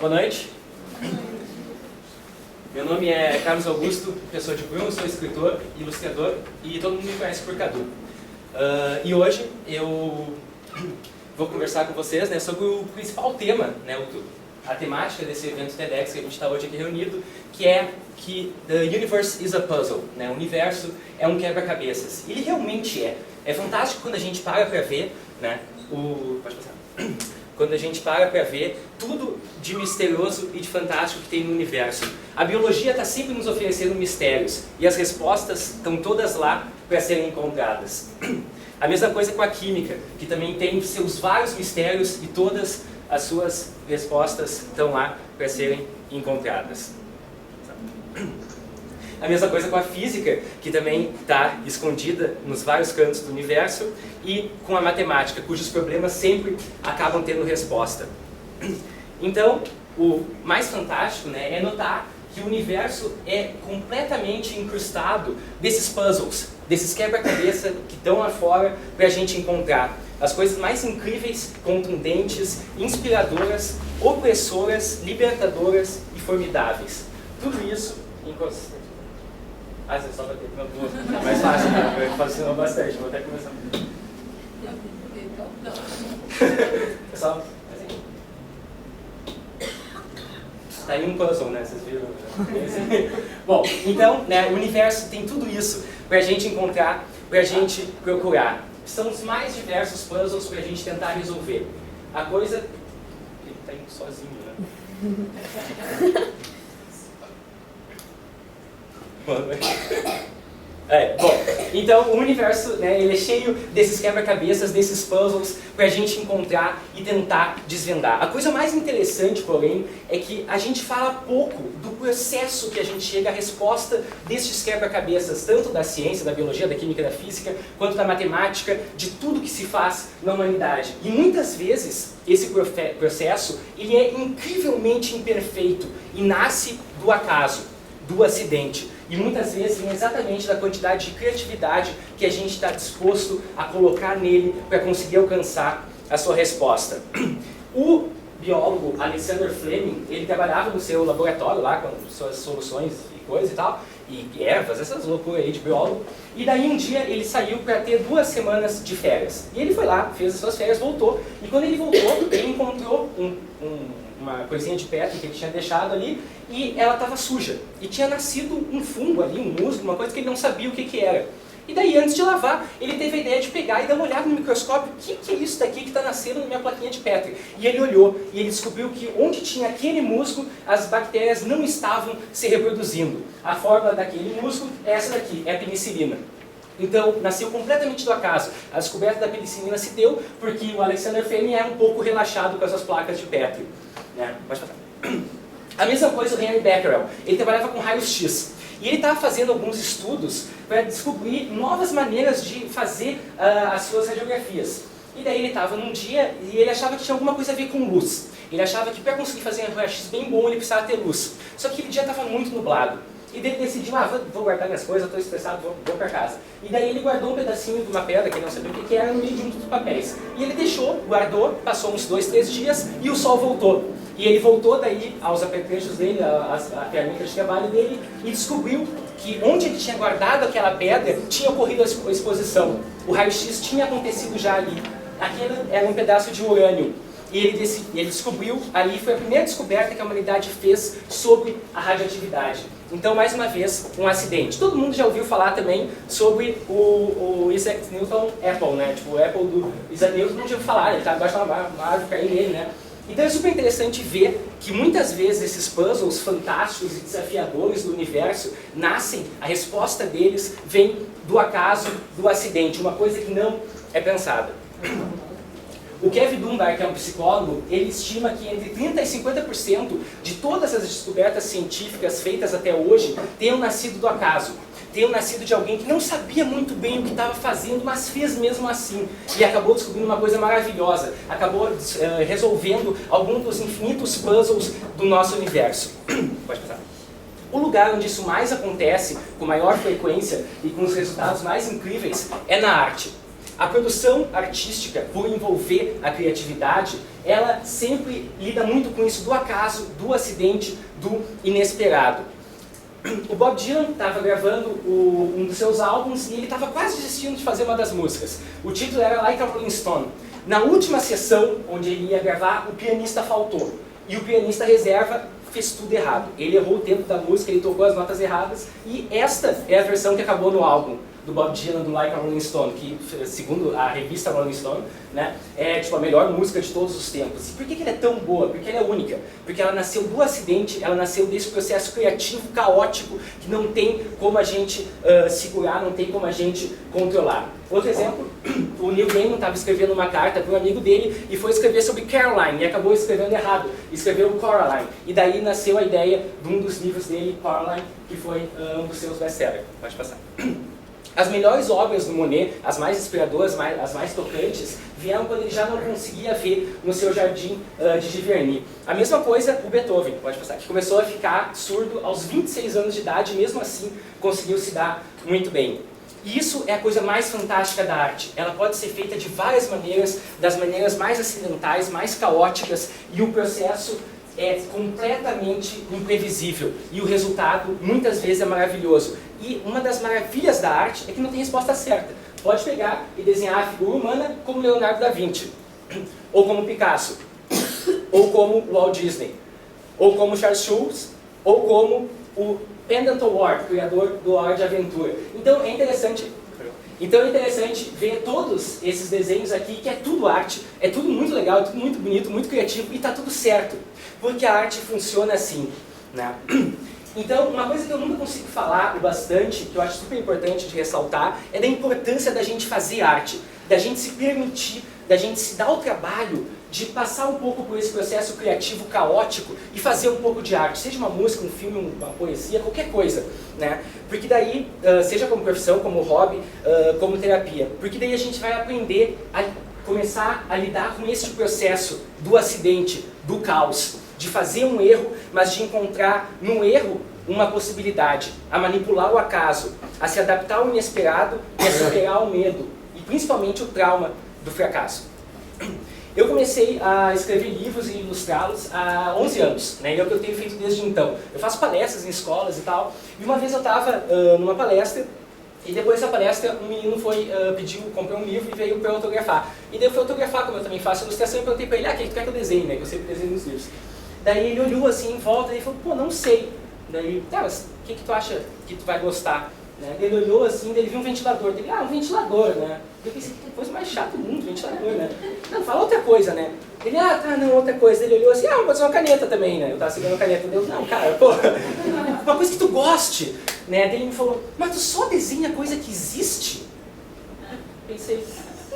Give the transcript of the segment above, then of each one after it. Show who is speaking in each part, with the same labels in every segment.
Speaker 1: Boa noite. Meu nome é Carlos Augusto, professor de Bruno, sou escritor, ilustrador e todo mundo me conhece por Cadu. E hoje eu vou conversar com vocês, né, sobre o principal tema, né, a temática desse evento TEDx que a gente está hoje aqui reunido, que é que the universe is a puzzle, né, o universo é um quebra-cabeças. Ele realmente é. É fantástico quando a gente para para ver, né, pode passar. Quando a gente para para ver tudo de misterioso e de fantástico que tem no universo. A biologia está sempre nos oferecendo mistérios e as respostas estão todas lá para serem encontradas. A mesma coisa com a química, que também tem seus vários mistérios e todas as suas respostas estão lá para serem encontradas. A mesma coisa com a física, que também está escondida nos vários cantos do universo, e com a matemática, cujos problemas sempre acabam tendo resposta. Então, o mais fantástico, né, é notar que o universo é completamente incrustado desses puzzles, desses quebra-cabeça que estão lá fora para a gente encontrar as coisas mais incríveis, contundentes, inspiradoras, opressoras, libertadoras e formidáveis. Tudo isso em você só vai ter que é mais fácil, né? Eu faço bastante, vou até começar. Pessoal, assim. Tá aí um puzzle, né? Vocês viram? Bom, então, né, o universo tem tudo isso pra gente encontrar, pra gente procurar. São os mais diversos puzzles pra gente tentar resolver. A coisa... Ele tá indo sozinho, né? Bom, então o universo, né, ele é cheio desses quebra-cabeças, desses puzzles para a gente encontrar e tentar desvendar. A coisa mais interessante, porém, é que a gente fala pouco do processo que a gente chega à resposta desses quebra-cabeças, tanto da ciência, da biologia, da química, da física, quanto da matemática, de tudo que se faz na humanidade. E muitas vezes esse processo ele é incrivelmente imperfeito e nasce do acaso, do acidente. E muitas vezes vem exatamente da quantidade de criatividade que a gente está disposto a colocar nele para conseguir alcançar a sua resposta. O biólogo Alexander Fleming, ele trabalhava no seu laboratório lá com suas soluções e coisa e tal, e ervas, essas loucuras aí de biólogo, e daí um dia ele saiu para ter 2 semanas de férias. E ele foi lá, fez as suas férias, voltou, e quando ele voltou, ele encontrou uma coisinha de pedra que ele tinha deixado ali, e ela estava suja. E tinha nascido um fungo ali, um musgo, uma coisa que ele não sabia o que era. E daí, antes de lavar, ele teve a ideia de pegar e dar uma olhada no microscópio. O que é isso daqui que está nascendo na minha plaquinha de Petri? E ele olhou e ele descobriu que onde tinha aquele musgo, as bactérias não estavam se reproduzindo. A fórmula daquele musgo é essa daqui, é a penicilina. Então, nasceu completamente do acaso. A descoberta da penicilina se deu porque o Alexander Fleming era um pouco relaxado com as suas placas de Petri. Pode passar. A mesma coisa o Henry Becquerel. Ele trabalhava com raios-x. E ele estava fazendo alguns estudos para descobrir novas maneiras de fazer as suas radiografias. E daí ele estava num dia e ele achava que tinha alguma coisa a ver com luz. Ele achava que para conseguir fazer um raio-x bem bom ele precisava ter luz. Só que aquele dia estava muito nublado. E daí ele decidiu, vou guardar minhas coisas, estou estressado, vou para casa. E daí ele guardou um pedacinho de uma pedra, que ele não sabia o que era, no meio de um dos papéis. E ele deixou, guardou, passou uns 2, 3 dias e o sol voltou. E ele voltou daí aos apetrechos dele, às ferramentas de trabalho dele, e descobriu que onde ele tinha guardado aquela pedra, tinha ocorrido a exposição. O raio-x tinha acontecido já ali. Aquele era um pedaço de urânio. E ele descobriu, ali foi a primeira descoberta que a humanidade fez sobre a radioatividade. Então, mais uma vez, um acidente. Todo mundo já ouviu falar também sobre o Isaac Newton Apple, né? Tipo, o Apple do Isaac Newton, não já ouviu falar, ele está embaixo de uma árvore caindo nele, né? Então é super interessante ver que muitas vezes esses puzzles fantásticos e desafiadores do universo nascem, a resposta deles vem do acaso, do acidente, uma coisa que não é pensada. O Kevin Dunbar, que é um psicólogo, ele estima que entre 30% e 50% de todas as descobertas científicas feitas até hoje tenham nascido do acaso. Tenham nascido de alguém que não sabia muito bem o que estava fazendo, mas fez mesmo assim. E acabou descobrindo uma coisa maravilhosa. Acabou resolvendo algum dos infinitos puzzles do nosso universo. Pode passar. O lugar onde isso mais acontece, com maior frequência e com os resultados mais incríveis, é na arte. A produção artística, por envolver a criatividade, ela sempre lida muito com isso do acaso, do acidente, do inesperado. O Bob Dylan estava gravando um dos seus álbuns e ele estava quase desistindo de fazer uma das músicas. O título era Like a Rolling Stone. Na última sessão, onde ele ia gravar, o pianista faltou. E o pianista reserva fez tudo errado. Ele errou o tempo da música, ele tocou as notas erradas, e esta é a versão que acabou no álbum do Bob Dylan, do Like a Rolling Stone, que, segundo a revista Rolling Stone, né, é tipo a melhor música de todos os tempos. E por que ela é tão boa? Porque ela é única. Porque ela nasceu do acidente, ela nasceu desse processo criativo, caótico, que não tem como a gente segurar, não tem como a gente controlar. Outro exemplo, o Neil Gaiman estava escrevendo uma carta para um amigo dele e foi escrever sobre Caroline, e acabou escrevendo errado, escreveu Coraline. E daí nasceu a ideia de um dos livros dele, Coraline, que foi um dos seus best-sellers. Pode passar. As melhores obras do Monet, as mais inspiradoras, as mais tocantes, vieram quando ele já não conseguia ver no seu jardim de Giverny. A mesma coisa o Beethoven, pode passar, que começou a ficar surdo aos 26 anos de idade e mesmo assim conseguiu se dar muito bem. E isso é a coisa mais fantástica da arte. Ela pode ser feita de várias maneiras, das maneiras mais acidentais, mais caóticas, e o processo é completamente imprevisível. E o resultado, muitas vezes, é maravilhoso. E uma das maravilhas da arte é que não tem resposta certa. Pode pegar e desenhar a figura humana como Leonardo da Vinci, ou como Picasso, ou como Walt Disney, ou como Charles Schulz, ou como o Pendleton Ward, criador do Hora de Aventura. Então é interessante ver todos esses desenhos aqui, que é tudo arte, é tudo muito legal, é tudo muito bonito, muito criativo, e está tudo certo. Porque a arte funciona assim, né? Então, uma coisa que eu nunca consigo falar o bastante, que eu acho super importante de ressaltar, é da importância da gente fazer arte, da gente se permitir, da gente se dar o trabalho de passar um pouco por esse processo criativo caótico e fazer um pouco de arte, seja uma música, um filme, uma poesia, qualquer coisa, né? Porque daí, seja como profissão, como hobby, como terapia, porque daí a gente vai aprender a começar a lidar com esse processo do acidente, do caos, de fazer um erro, mas de encontrar no erro uma possibilidade, a manipular o acaso, a se adaptar ao inesperado e a superar o medo, e principalmente o trauma do fracasso. Eu comecei a escrever livros e ilustrá-los há 11 anos, né? E é o que eu tenho feito desde então. Eu faço palestras em escolas e tal, e uma vez eu estava numa palestra, e depois da palestra um menino comprou um livro e veio para autografar. E daí eu fui autografar, como eu também faço ilustração, e perguntei para ele, o que tu quer que eu desenhe, né? Que eu sempre desenho nos livros. Daí ele olhou assim em volta e falou, pô, não sei. Daí, mas o que tu acha que tu vai gostar? Né? Ele olhou assim, ele viu um ventilador. Ele, um ventilador, né? Eu pensei, que coisa mais chata do mundo, ventilador, né? Não, fala outra coisa, né? Ele, não, outra coisa. Ele olhou assim, pode ser uma caneta também, né? Eu tava segurando a caneta. Ele, não, cara, pô, uma coisa que tu goste, né? Daí ele me falou, mas tu só desenha coisa que existe? Pensei,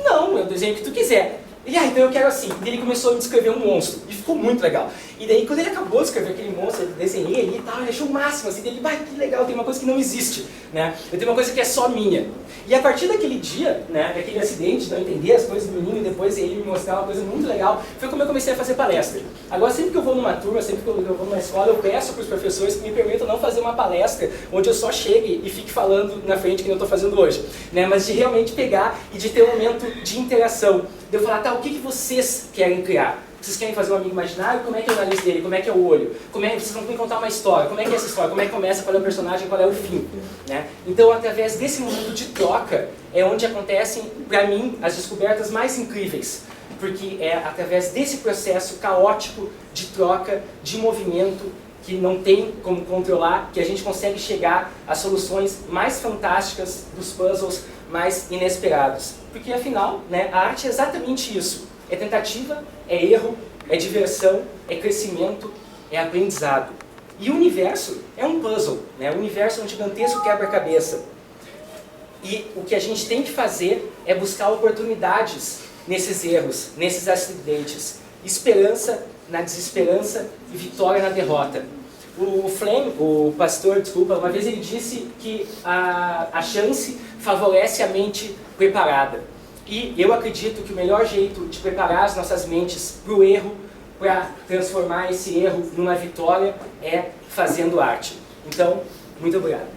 Speaker 1: não, eu desenho o que tu quiser. Ele, então eu quero assim. E ele começou a me descrever um monstro, e ficou muito legal. E daí, quando ele acabou de escrever aquele monstro, eu desenhei ele e tal, ele achou o máximo, assim, ele, que legal, tem uma coisa que não existe, né? Eu tenho uma coisa que é só minha. E a partir daquele dia, né, daquele acidente, de não entender as coisas do menino, e depois ele me mostrar uma coisa muito legal, foi como eu comecei a fazer palestra. Agora, sempre que eu vou numa turma, sempre que eu vou numa escola, eu peço para os professores que me permitam não fazer uma palestra onde eu só chegue e fique falando na frente que eu estou fazendo hoje, né? Mas de realmente pegar e de ter um momento de interação. De eu falar, o que vocês querem criar? Vocês querem fazer um amigo imaginário? Como é que é o nariz dele? Como é que é o olho? Vocês vão me contar uma história. Como é que é essa história? Como é que começa? Qual é o personagem? Qual é o fim? Né? Então, através desse momento de troca, é onde acontecem, para mim, as descobertas mais incríveis. Porque é através desse processo caótico de troca, de movimento, que não tem como controlar, que a gente consegue chegar às soluções mais fantásticas dos puzzles mais inesperados. Porque, afinal, né, a arte é exatamente isso. É tentativa, é erro, é diversão, é crescimento, é aprendizado. E o universo é um puzzle, né? O universo é um gigantesco quebra-cabeça. E o que a gente tem que fazer é buscar oportunidades nesses erros, nesses acidentes. Esperança na desesperança e vitória na derrota. O pastor, uma vez ele disse que a chance favorece a mente preparada. E eu acredito que o melhor jeito de preparar as nossas mentes para o erro, para transformar esse erro numa vitória, é fazendo arte. Então, muito obrigado.